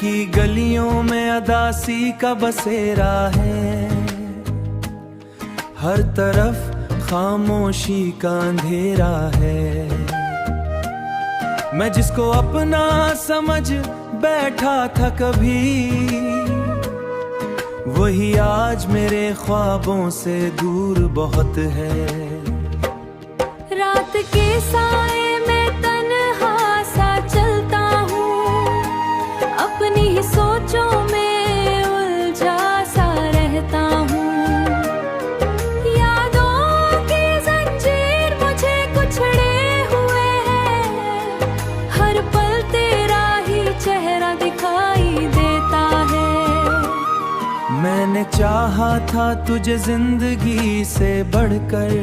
की गलियों में अदासी का बसेरा है, हर तरफ खामोशी का अंधेरा है। मैं जिसको अपना समझ बैठा था कभी, वही आज मेरे ख्वाबों से दूर बहुत है। रात के साए में तन्हा सा चलता हूँ, अपनी ही सोचों में उलझा सा रहता हूँ। यादों की जंजीर मुझे कुचले हुए है, हर पल तेरा ही चेहरा दिखाई देता है। मैंने चाहा था तुझे जिंदगी से बढ़कर,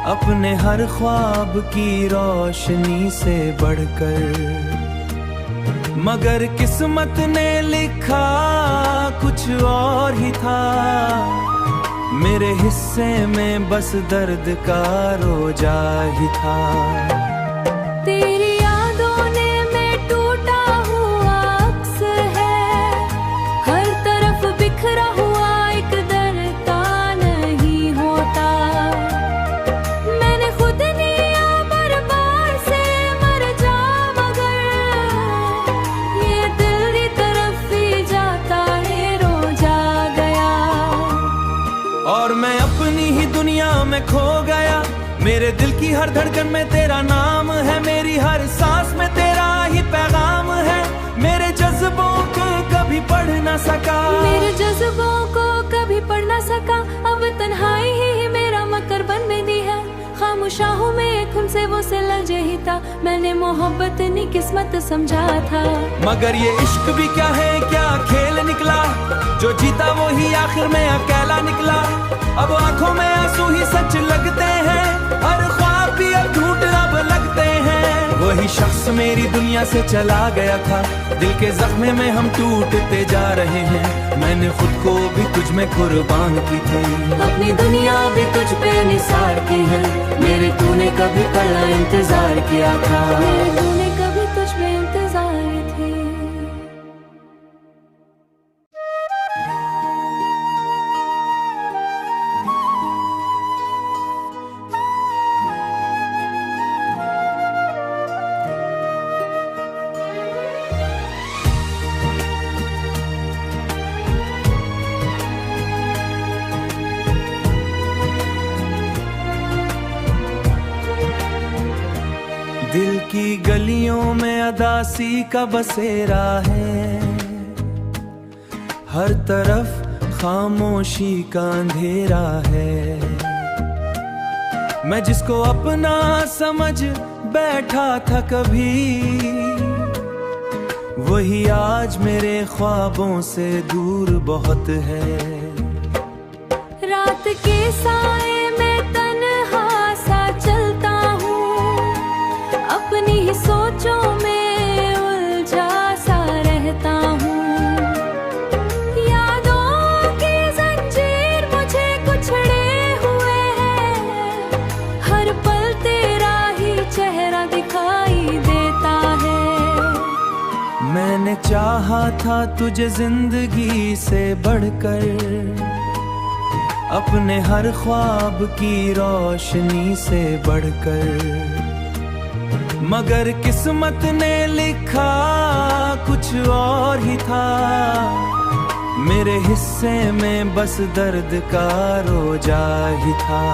अपने हर ख्वाब की रोशनी से बढ़कर, मगर किस्मत ने लिखा कुछ और ही था। मेरे हिस्से में बस दर्द का रोजा ही था। तेरी यादों ने मैं टूटा हुआ अक्स है, हर तरफ बिखरा हुआ एक दर्द नहीं होता। मैंने खुद निया बर्बाद से मर जा, मगर ये दिल की तरफ ही जाता है, रो जा गया। और मैं अपनी ही दुनिया में खो गया, मेरे दिल की हर धड़कन में तेरा नाम है, मेरी हर सांस में तेरा ही पैगाम है। मेरे जज्बों को कभी पढ़ ना सका, मेरे जज्बों को कभी पढ़ ना सका। अब तन्हाई ही मेरा मकर बन दी है, खामोशा हूँ मैं खुद से, वो से लजे ही था। मैंने मोहब्बत नहीं किस्मत समझा था, मगर ये इश्क भी क्या है, क्या खेल निकला। जो जीता वो ही आखिर में अकेला निकला। अब आंखों में आंसू ही सच लगते हैं, हर ख्वाब भी अब झूठ अब लगते हैं। वही शख्स मेरी दुनिया से चला गया था, दिल के जख्मे में हम टूटते जा रहे हैं। मैंने खुद को भी तुझ में कुर्बान की थी, अपनी दुनिया भी तुझ पे निसार की है। मेरे तूने कभी पल इंतजार किया था, मेरे तूने कभी तुझ पे इंतजार थी। दिल की गलियों में अदासी का बसेरा है, हर तरफ खामोशी का अंधेरा है। मैं जिसको अपना समझ बैठा था कभी, वही आज मेरे ख्वाबों से दूर बहुत है। रात के साए में तन्हा सा चलता हूँ, अपनी ही सोचों में उलझा सा रहता हूँ। यादों की जंजीर मुझे कुचले हुए है, हर पल तेरा ही चेहरा दिखाई देता है। मैंने चाहा था तुझे जिंदगी से बढ़कर, अपने हर ख्वाब की रोशनी से बढ़कर, मगर किस्मत ने लिखा कुछ और ही था। मेरे हिस्से में बस दर्द का रोजा ही था।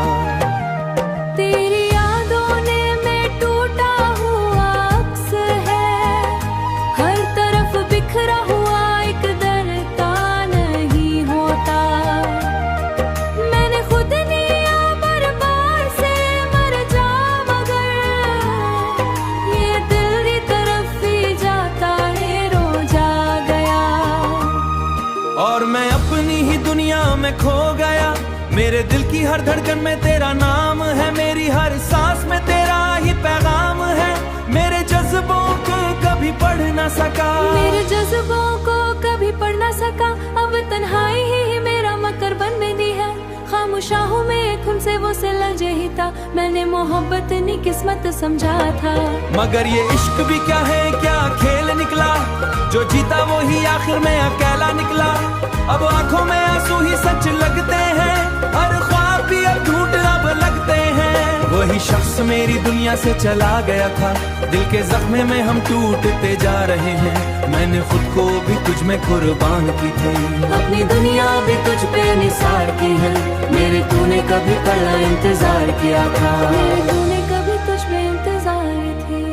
तेरी यादों ने मैं टूटा हुआ अक्स है, हर तरफ बिखरा हुआ एक दर्द नहीं होता। मैंने खुद निया बर्बाद से मर जा, मगर ये दिल की तरफ ही जाता है, रो जा गया। और मैं अपनी ही दुनिया में खो गया, मेरे दिल की हर धड़कन में तेरा नाम है, मेरी हर सांस में तेरा ही पैगाम है। मेरे जज्बों को कभी पढ़ ना सका, मेरे जज्बों को कभी पढ़ ना सका। अब तन्हाई ही मेरा मकर बन दी है, खामोशा हूँ मैं एक उनसे वो से लगे ही था, मैंने मोहब्बत नहीं किस्मत समझा था। मगर ये इश्क भी क्या है, क्या खेल निकला, जो जीता वो ही आखिर में अकेला निकला। अब आंखों में आंसू ही सच लगते हैं, हर ख्वाब भी अब झूठ अब लगते हैं। वही शख्स मेरी दुनिया से चला गया था, दिल के जख्मे में हम टूटते जा रहे हैं। मैंने खुद को भी तुझ में कुर्बान की थी, अपनी दुनिया भी तुझ पे निसार की है। मेरे तूने कभी कल इंतजार किया था, मेरे तूने कभी तुझ में इंतजार थी।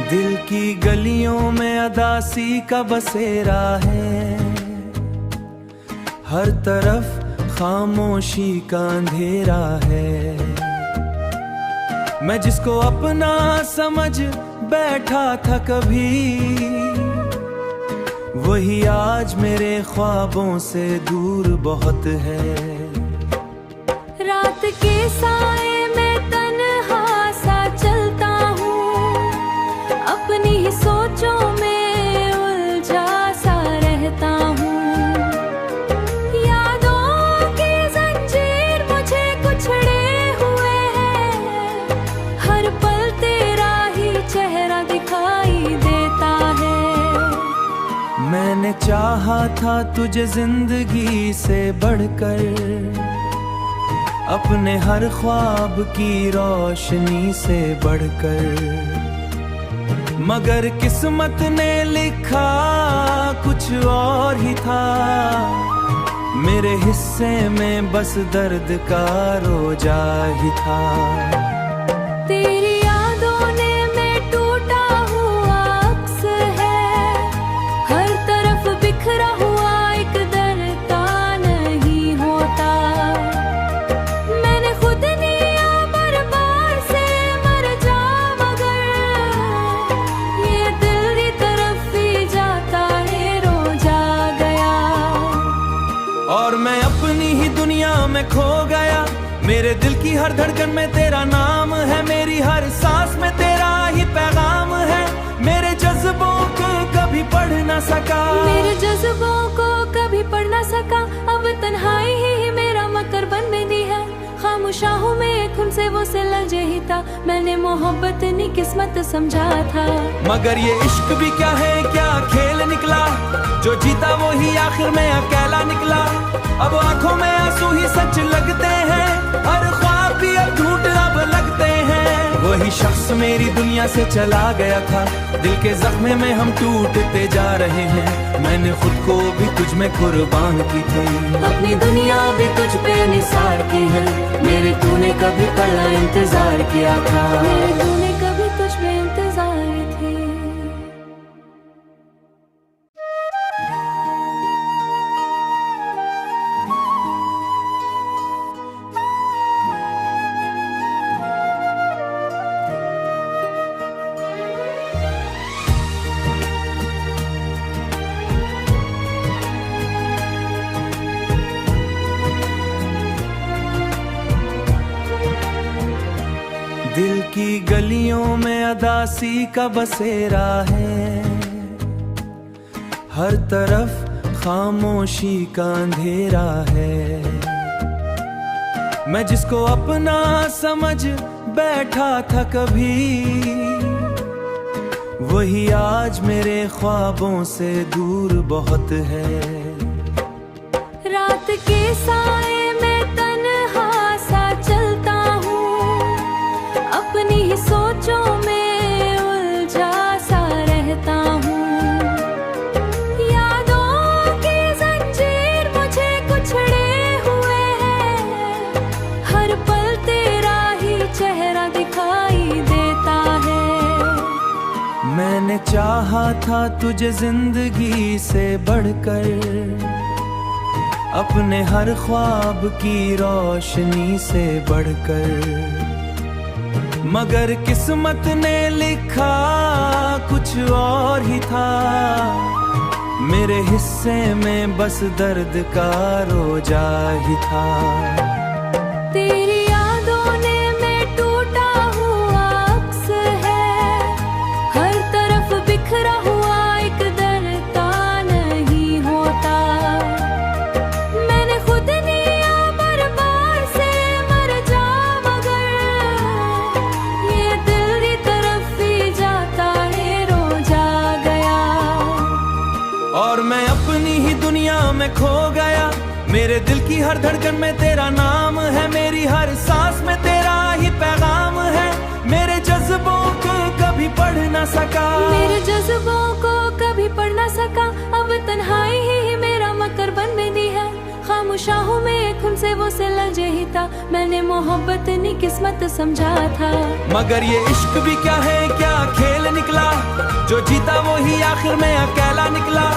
दिल की गलियों में अदासी का बसेरा है, हर तरफ खामोशी का अंधेरा है। मैं जिसको अपना समझ बैठा था कभी, वही आज मेरे ख्वाबों से दूर बहुत है। रात के साए में तन्हा सा चलता हूँ, अपनी ही सोचों में उलझा सा रहता हूँ। यादों की जंजीर मुझे कुछड़े हुए है, हर पल तेरा ही चेहरा दिखाई देता है। मैंने चाहा था तुझे जिंदगी से बढ़कर, अपने हर ख्वाब की रोशनी से बढ़कर। मगर किस्मत ने लिखा कुछ और ही था, मेरे हिस्से में बस दर्द का रोजा ही था। तेरी यादों ने मैं टूटा हुआ अक्स है, हर तरफ बिखरा हुआ एक दर्द नहीं होता। मैंने खुद निया बार से मर जा, मगर ये दिल की तरफ ही जाता है रो जा गया। और मैं अपनी ही दुनिया में खो गया, मेरे दिल की हर धड़कन में तेरा नाम है, मेरी हर सांस में तेरा ही पैगाम है। मेरे जज्बों को कभी पढ़ ना सका, मेरे जज्बों को कभी पढ़ ना सका। अब तन्हाई ही मेरा मकर बन में दी है, खामोशाहों में एक उनसे वो से लगे ही था, मैंने मोहब्बत नहीं किस्मत समझा था। मगर ये इश्क भी क्या है, क्या खेल निकला, जो जीता वो ही आखिर में अकेला निकला। अब आंखों में आंसू ही सच लगते हैं, हर ख्वाब भी अब झूठ अब लगते हैं। वही शख्स मेरी दुनिया से चला गया था, दिल के जख्मे में हम टूटते जा रहे हैं। मैंने खुद को भी तुझ में कुर्बान की थी, अपनी दुनिया भी तुझ पे निसार की है। मेरे तूने कभी कल इंतजार किया था, मेरे तूने कभी तुझ में इंतजार थी। दिल की गलियों में अदासी का बसेरा है, हर तरफ खामोशी का अंधेरा है। मैं जिसको अपना समझ बैठा था कभी, वही आज मेरे ख्वाबों से दूर बहुत है। रात के साए में तन्हा सा चलता हूँ, अपनी ही सोचों में उलझा सा रहता हूँ। यादों की जंजीर मुझे कुछड़े हुए है, हर पल तेरा ही चेहरा दिखाई देता है। मैंने चाहा था तुझे जिंदगी से बढ़कर, अपने हर ख्वाब की रोशनी से बढ़कर। मगर किस्मत ने लिखा कुछ और ही था। मेरे हिस्से में बस दर्द का रोजा ही था। तेरी यादों ने मैं टूटा हुआ अक्स है, हर तरफ बिखरा हुआ एक दर्द नहीं होता। मैंने खुद लिया बर्बाद से मर जा, मगर ये दिल की तरफ ही जाता है रो जा गया। और मैं अपनी ही दुनिया में खो गया। मेरे दिल की हर धड़कन में तेरा नाम है, मेरी हर सांस में तेरा ही पैगाम है। मेरे जज्बों को कभी पढ़ ना सका, मेरे जज्बों को कभी पढ़ ना सका। अब तन्हाई ही मेरा मकर बन दी है। खामोशा हूँ मैं एक उनसे वो से लजे ही था। मैंने मोहब्बत नहीं किस्मत समझा था। मगर ये इश्क भी क्या है, क्या खेल निकला। जो जीता वो ही आखिर में अकेला निकला।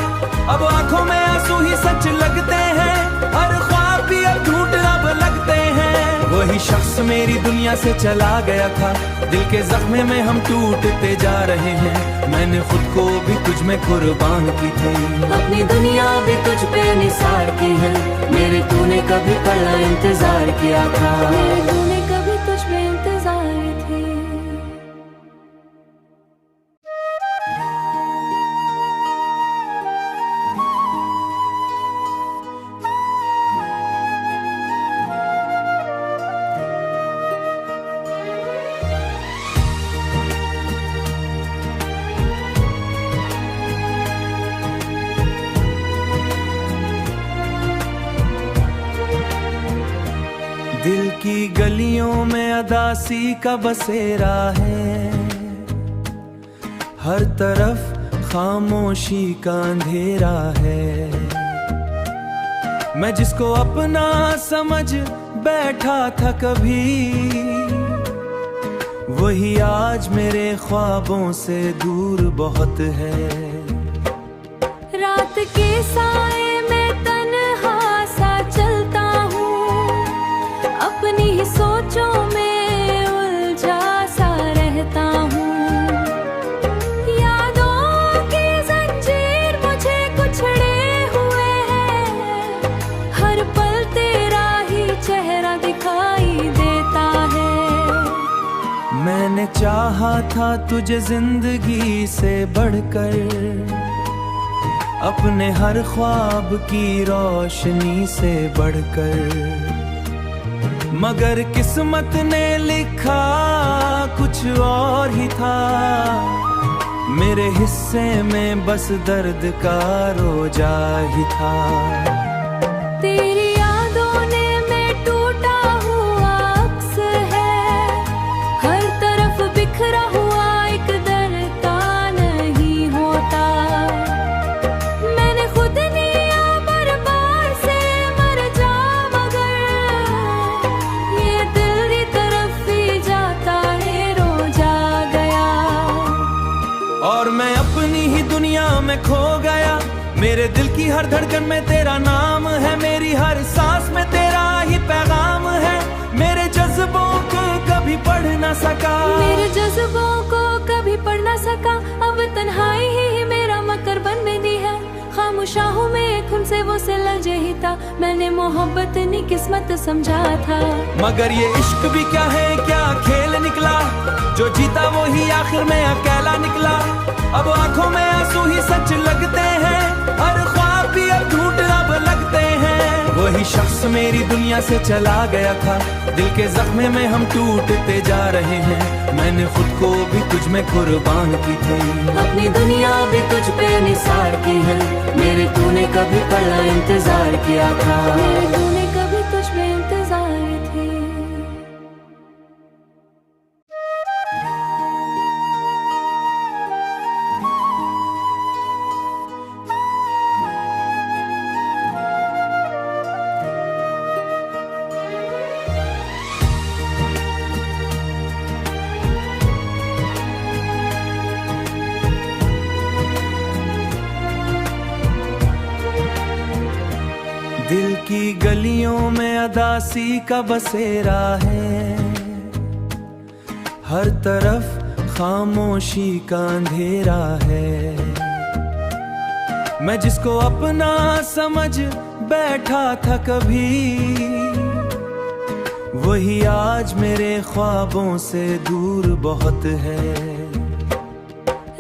अब आंखों में आंसू ही सच लगते हैं, हर ख्वाब भी अब झूठ अब लगते हैं। वही शख्स मेरी दुनिया से चला गया था, दिल के जख्मे में हम टूटते जा रहे हैं। मैंने खुद को भी तुझ में कुर्बान की थी, अपनी दुनिया भी तुझ पे निसार की है। मेरे तूने कभी पल इंतजार किया था, मेरे तूने कभी तुझ में इंतजार थी। दिल की गलियों में अदासी का बसेरा है। हर तरफ खामोशी का अंधेरा है। मैं जिसको अपना समझ बैठा था कभी, वही आज मेरे ख्वाबों से दूर बहुत है। रात के साए में तन्हा सा चलता हूँ, अपनी ही सोचों में उलझा सा रहता हूँ। यादों की जंजीर मुझे कुचले हुए है, हर पल तेरा ही चेहरा दिखाई देता है। मैंने चाहा था तुझे जिंदगी से बढ़कर, अपने हर ख्वाब की रोशनी से बढ़कर। मगर किस्मत ने लिखा कुछ और ही था। मेरे हिस्से में बस दर्द का रोजा ही था। तेरी यादों ने मैं टूटा हुआ अक्स है, हर तरफ बिखरा हुआ एक दर्द नहीं होता। मैंने खुद लिया बर्बाद से मर जा, मगर ये दिल की तरफ ही जाता है रो जा गया। और मैं अपनी ही दुनिया में खो गया। मेरे दिल की हर धड़कन में तेरा नाम है, मेरी हर सांस में तेरा ही पैगाम है। मेरे जज्बों को कभी पढ़ ना सका, मेरे जज्बों को कभी पढ़ ना सका। अब तन्हाई ही मेरा मकर बन दी है। खामोशा हूँ मैं एक उनसे वो से लजे ही था। मैंने मोहब्बत नहीं किस्मत समझा था। मगर ये इश्क भी क्या है, क्या खेल निकला। जो जीता वो ही आखिर में अकेला निकला। अब आंखों में आंसू ही सच लगते हैं, हर ख्वाब भी अब झूठ अब लगते हैं। वही शख्स मेरी दुनिया से चला गया था, दिल के जख्मे में हम टूटते जा रहे हैं। मैंने खुद को भी तुझ में कुर्बान की थी, अपनी दुनिया भी तुझ पे निसार की है। मेरे तूने कभी पल इंतजार किया था, मेरे तूने कभी तुझ में इंतजार थी। दिल की गलियों में अदासी का बसेरा है। हर तरफ खामोशी का अंधेरा है। मैं जिसको अपना समझ बैठा था कभी, वही आज मेरे ख्वाबों से दूर बहुत है।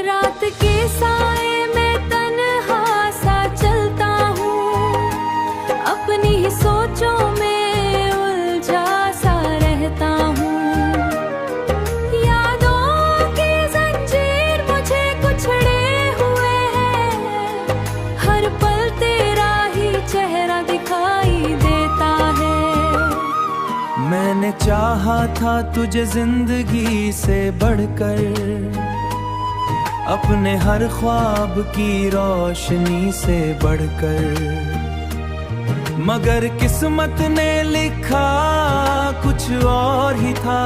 रात के साए में तन्हा सा चलता हूँ, अपनी ही सोचों में उलझा सा रहता हूँ। यादों की जंजीर मुझे कुचले हुए है, हर पल तेरा ही चेहरा दिखाई देता है। मैंने चाहा था तुझे जिंदगी से बढ़कर, अपने हर ख्वाब की रोशनी से बढ़कर, मगर किस्मत ने लिखा कुछ और ही था।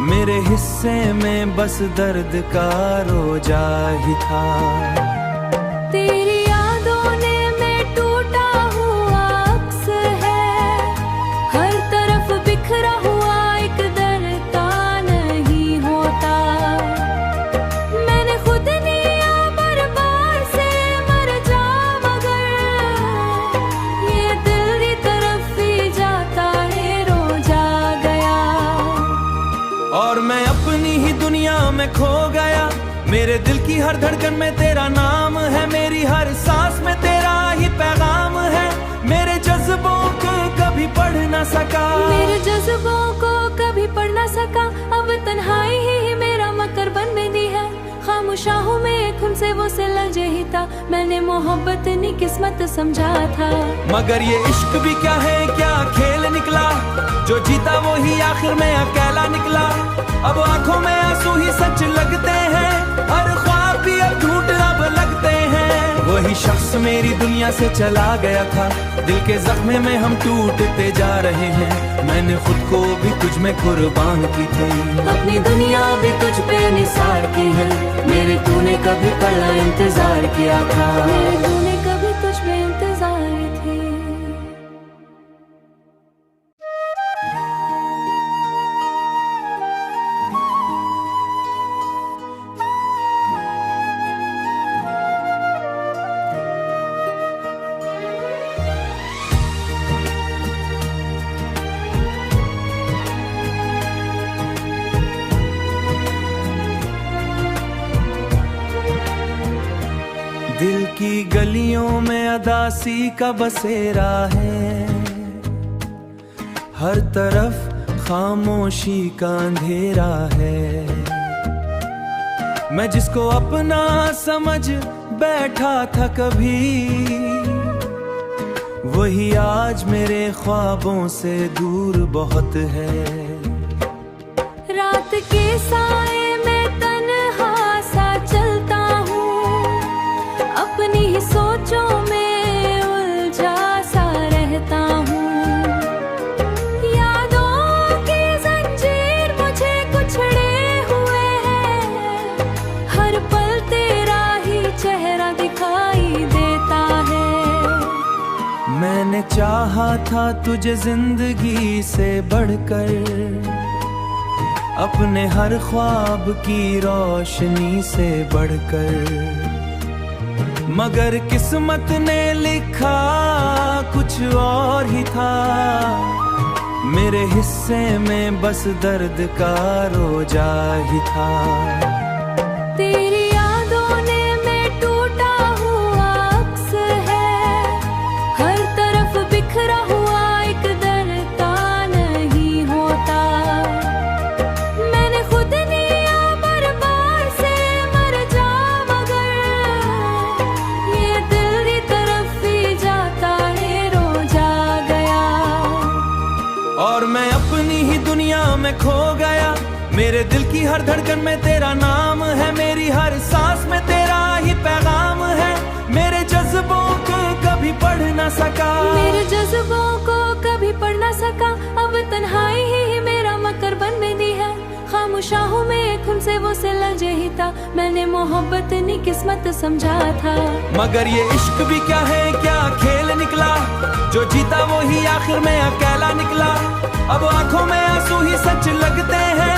मेरे हिस्से में बस दर्द का रोजा ही था। तेरी यादों ने मैं टूटा हुआ अक्स है, हर तरफ बिखरा हुआ एक दर्द नहीं होता। मैंने खुद निया बर्बाद से मर जा, मगर ये दिल की तरफ ही जाता है, रो जा गया। और मैं अपनी ही दुनिया में खो गया। मेरे दिल की हर धड़कन में तेरा नाम है, मेरी हर सांस में तेरा ही पैगाम है। मेरे जज्बों को कभी पढ़ ना सका, मेरे जज्बों को कभी पढ़ ना सका। अब तन्हाई ही मेरा मकर बन दी है। खामोशा हूँ मैं एक उनसे वो से लजे ही था। मैंने मोहब्बत नहीं किस्मत समझा था, मगर ये इश्क भी क्या है, क्या खेल निकला। जो जीता वो ही आखिर में अकेला निकला। अब आंखों में आंसू ही सच लगते हैं, हर ख्वाब भी अब झूठ अब लगते हैं। वही शख्स मेरी दुनिया से चला गया था, दिल के जख्मे में हम टूटते जा रहे हैं। मैंने खुद को भी तुझ में कुर्बान की थी, अपनी दुनिया भी तुझ पे निसार की है। मेरे तूने कभी पल इंतजार किया था, मेरे तूने कभी तुझ में इंतजार थी। दिल की गलियों में अदासी का बसेरा है। हर तरफ खामोशी का अंधेरा है। मैं जिसको अपना समझ बैठा था कभी, वही आज मेरे ख्वाबों से दूर बहुत है। रात के साए में तन्हा सा चलता हूँ, अपनी ही सोचों में उलझा सा रहता हूँ। यादों की जंजीर मुझे कुचले हुए है, हर पल तेरा ही चेहरा दिखाई देता है। मैंने चाहा था तुझे जिंदगी से बढ़कर, अपने हर ख्वाब की रोशनी से बढ़कर, मगर किस्मत ने लिखा कुछ और ही था। मेरे हिस्से में बस दर्द का रोजा ही था। तेरी यादों ने मैं टूटा हुआ अक्स है, हर तरफ बिखरा हुआ एक दर्द नहीं होता। मैंने खुद निया बर्बाद से मर जा, मगर ये दिल की तरफ ही जाता है, रो जा गया। और मैं अपनी ही दुनिया में खो गया। मेरे दिल की हर धड़कन में तेरा नाम है, मेरी हर सांस में तेरा ही पैगाम है। मेरे जज्बों को कभी पढ़ ना सका, मेरे जज्बों को कभी पढ़ ना सका। अब तन्हाई ही मेरा मकर बन दी है। खामोशा हूँ मैं एक उनसे वो से लजे ही था। मैंने मोहब्बत नहीं किस्मत समझा था, मगर ये इश्क भी क्या है, क्या खेल निकला। जो जीता वो ही आखिर में अकेला निकला। अब आंखों में आंसू ही सच लगते हैं,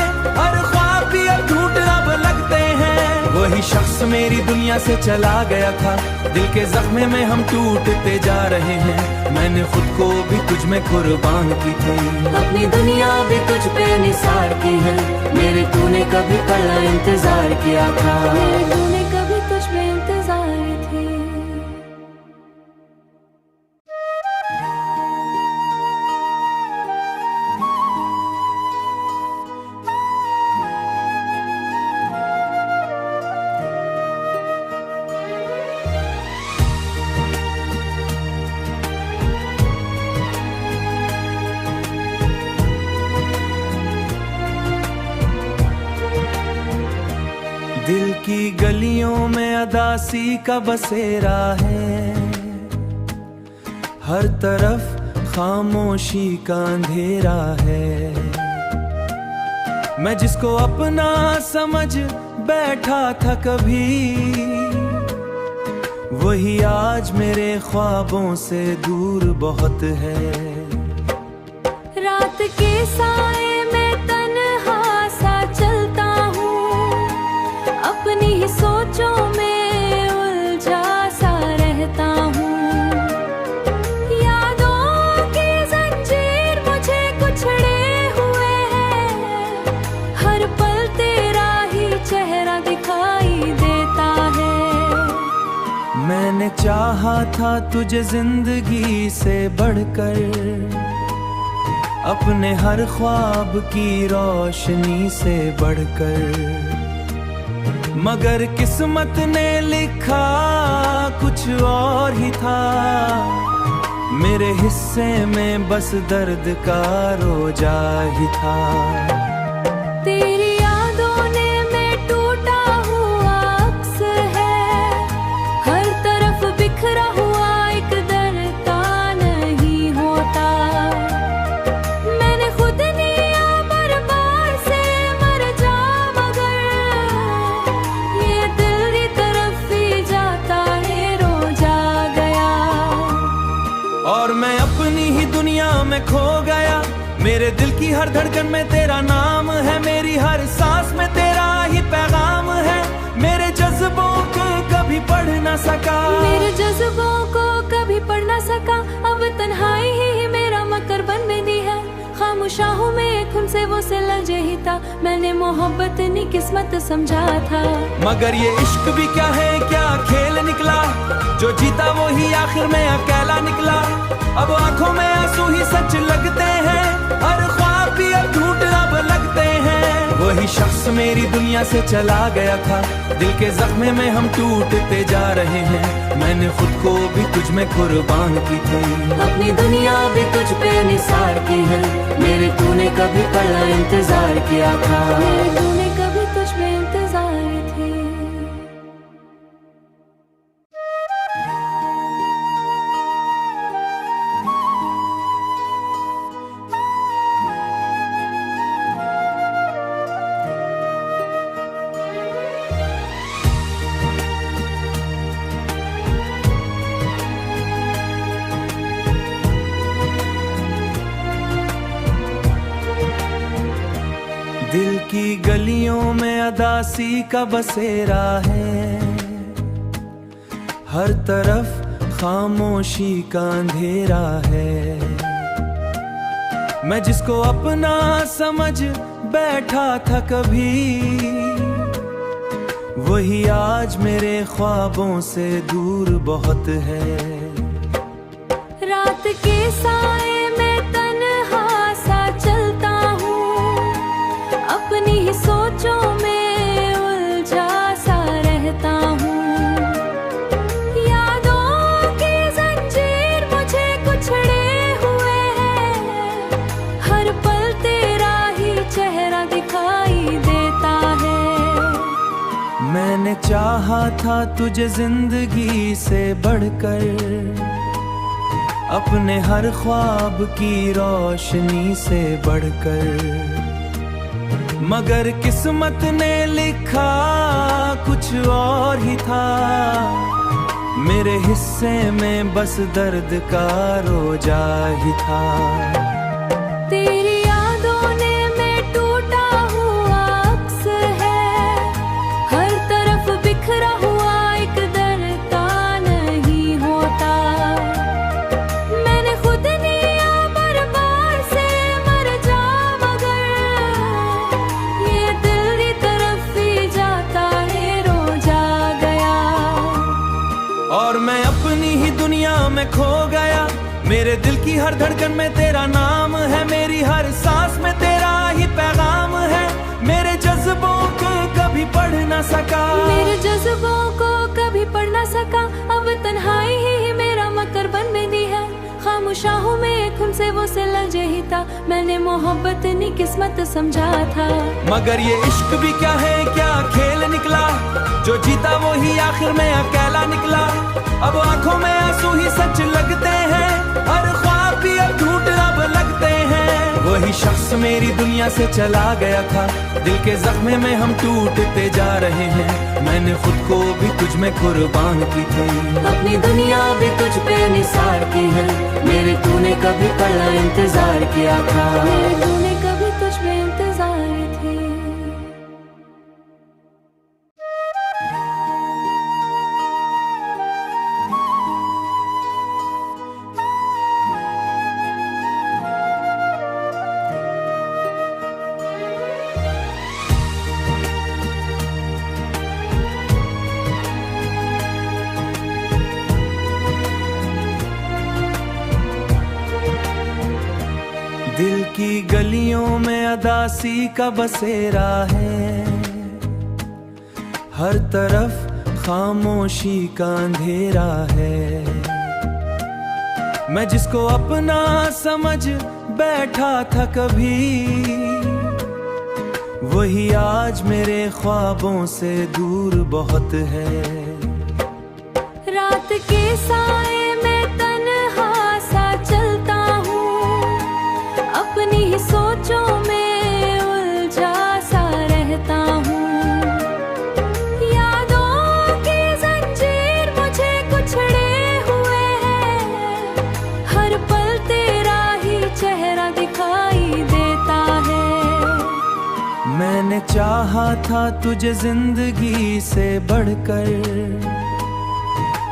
मेरी दुनिया से चला गया था, दिल के जख्मे में हम टूटते जा रहे हैं। मैंने खुद को भी तुझ में कुर्बान की थी, अपनी दुनिया भी तुझ पे निसार की है। मेरे तूने कभी पला इंतजार किया था, मेरे तूने कभी तुझ में इंतजार थी। दिल की गलियों में अदासी का बसेरा है, हर तरफ खामोशी का अंधेरा है। मैं जिसको अपना समझ बैठा था कभी, वही आज मेरे ख्वाबों से दूर बहुत है। रात के साए में तन्हा सा चलता हूँ, अपनी ही सोचों में उलझा सा रहता हूँ। यादों की जंजीर मुझे कुचले हुए है, हर पल तेरा ही चेहरा दिखाई देता है। मैंने चाहा था तुझे जिंदगी से बढ़कर, अपने हर ख्वाब की रोशनी से बढ़कर, मगर किस्मत ने लिखा कुछ और ही था। मेरे हिस्से में बस दर्द का रोजा ही था। तेरी यादों ने मैं टूटा हुआ अक्स है, हर तरफ बिखरा हुआ एक दर्द का नहीं होता। मैंने खुद निया बर्बाद से मर जा, मगर ये दिल की तरफ ही जाता है, रो जा गया। और मैं अपनी ही दुनिया में खो गया, मेरे दिल की हर धड़कन में तेरा नाम है, मेरी हर सांस में तेरा ही पैगाम है। मेरे जज्बों को कभी पढ़ ना सका, मेरे जज्बों को कभी पढ़ ना सका। अब तन्हाई ही मेरा मकर बन दी है, खामोशा हूँ मैं एक उनसे वो से लजे ही था। मैंने मोहब्बत नहीं किस्मत समझा था, मगर ये इश्क भी क्या है, क्या खेल निकला। जो जीता वो ही आखिर में अकेला निकला। अब आंखों में आंसू ही सच लगते हैं, हर ख्वाब भी अब झूठ अब लगते हैं। वही शख्स मेरी दुनिया से चला गया था, दिल के जख्मे में हम टूटते जा रहे हैं। मैंने खुद को भी तुझ में कुर्बान की थी, अपनी दुनिया भी तुझ पे निसार की है। मेरे तूने कभी पला इंतजार किया था, मेरे तूने कभी तुझ में इंतजार थी। दिल की गलियों में अदासी का बसेरा है, हर तरफ खामोशी का अंधेरा है। मैं जिसको अपना समझ बैठा था कभी, वही आज मेरे ख्वाबों से दूर बहुत है। रात के साए में तन्हा सा चलता हूँ, अपनी ही सोचों में उलझा सा रहता हूँ। यादों की जंजीर मुझे कुचले हुए है, हर पल तेरा ही चेहरा दिखाई देता है। मैंने चाहा था तुझे जिंदगी से बढ़कर, अपने हर ख्वाब की रोशनी से बढ़कर, मगर किस्मत ने लिखा कुछ और ही था। मेरे हिस्से में बस दर्द का रोजा ही था। तेरी यादों ने मैं टूटा हुआ अक्स है, हर तरफ बिखरा हुआ मैं खो गया, मेरे दिल की हर धड़कन में तेरा नाम है, मेरी हर सांस में तेरा ही पैगाम है। मेरे जज्बों को कभी पढ़ ना सका, मेरे जज्बों को कभी पढ़ ना सका, अब तन्हाई ही मेरा मकर बन दी है। खामोशा हूँ मैं एक उनसे वो सिला जही था, मैंने मोहब्बत नहीं किस्मत समझा था। मगर ये इश्क भी क्या है, क्या खेल निकला, जो जीता वो ही आखिर में अकेला निकला। अब आंखों में आंसू ही सच लगते हैं, हर ख्वाब भी अब झूठ अब लगते हैं। वही शख्स मेरी दुनिया से चला गया था, दिल के जख्मे में हम टूटते जा रहे हैं। मैंने खुद को भी तुझ में कुर्बान की थी, अपनी दुनिया भी तुझ पे निसार की है, मेरे तूने कभी पड़ा इंतजार किया था। मेरे तूने कभी तुझ में इंतजार थी। दिल की गलियों में अदासी का बसेरा है, हर तरफ खामोशी का अंधेरा है। मैं जिसको अपना समझ बैठा था कभी, वही आज मेरे ख्वाबों से दूर बहुत है। रात के साए में तन्हा सा चलता हूँ, अपनी ही सोचों में उलझा सा रहता हूँ। यादों की जंजीर मुझे कुचले हुए है, हर पल तेरा ही चेहरा दिखाई देता है। मैंने चाहा था तुझे जिंदगी से बढ़कर,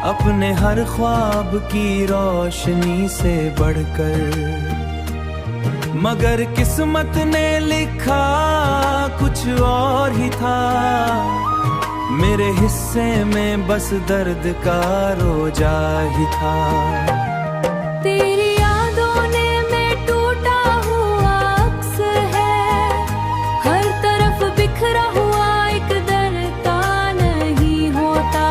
अपने हर ख्वाब की रोशनी से बढ़कर, मगर किस्मत ने लिखा कुछ और ही था। मेरे हिस्से में बस दर्द का रोजा ही था। तेरी यादों ने मैं टूटा हुआ अक्स है, हर तरफ बिखरा हुआ एक दर्द नहीं होता।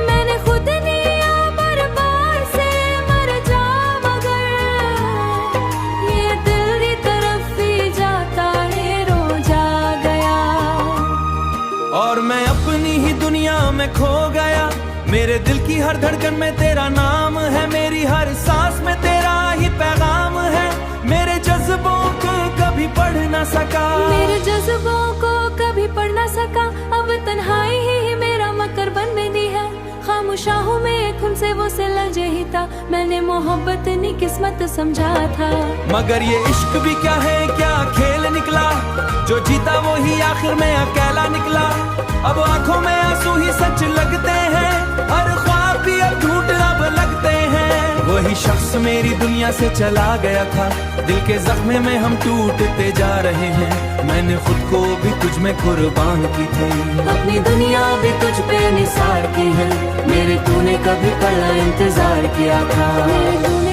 मैंने खुद निया बर्बाद से मर जा, मगर ये दिल की तरफ ही जाता है रो जा गया। और मैं अपनी ही दुनिया में खो गया, मेरे दिल की हर धड़कन में तेरा नाम है, मेरी हर सांस में तेरा ही पैगाम है। मेरे जज्बों को कभी पढ़ ना सका, मेरे जज्बों को कभी पढ़ ना सका, अब तन्हाई ही मेरा मकर बन दी है। खामोशा हूँ मैं एक उनसे वो सिला जही था, मैंने मोहब्बत नहीं किस्मत समझा था। मगर ये इश्क भी क्या है, क्या खेल निकला, जो जीता वो ही आखिर में अकेला निकला। अब आंखों में आंसू ही सच लगते हैं, हर ख्वाब भी अब झूठ अब लगते हैं। वही शख्स मेरी दुनिया से चला गया था, दिल के जख्मे में हम टूटते जा रहे हैं। मैंने खुद को भी तुझ में कुर्बान की थी, अपनी दुनिया भी तुझ पे निसार की है, मेरे तूने कभी पड़ा इंतजार किया था। मेरे तूने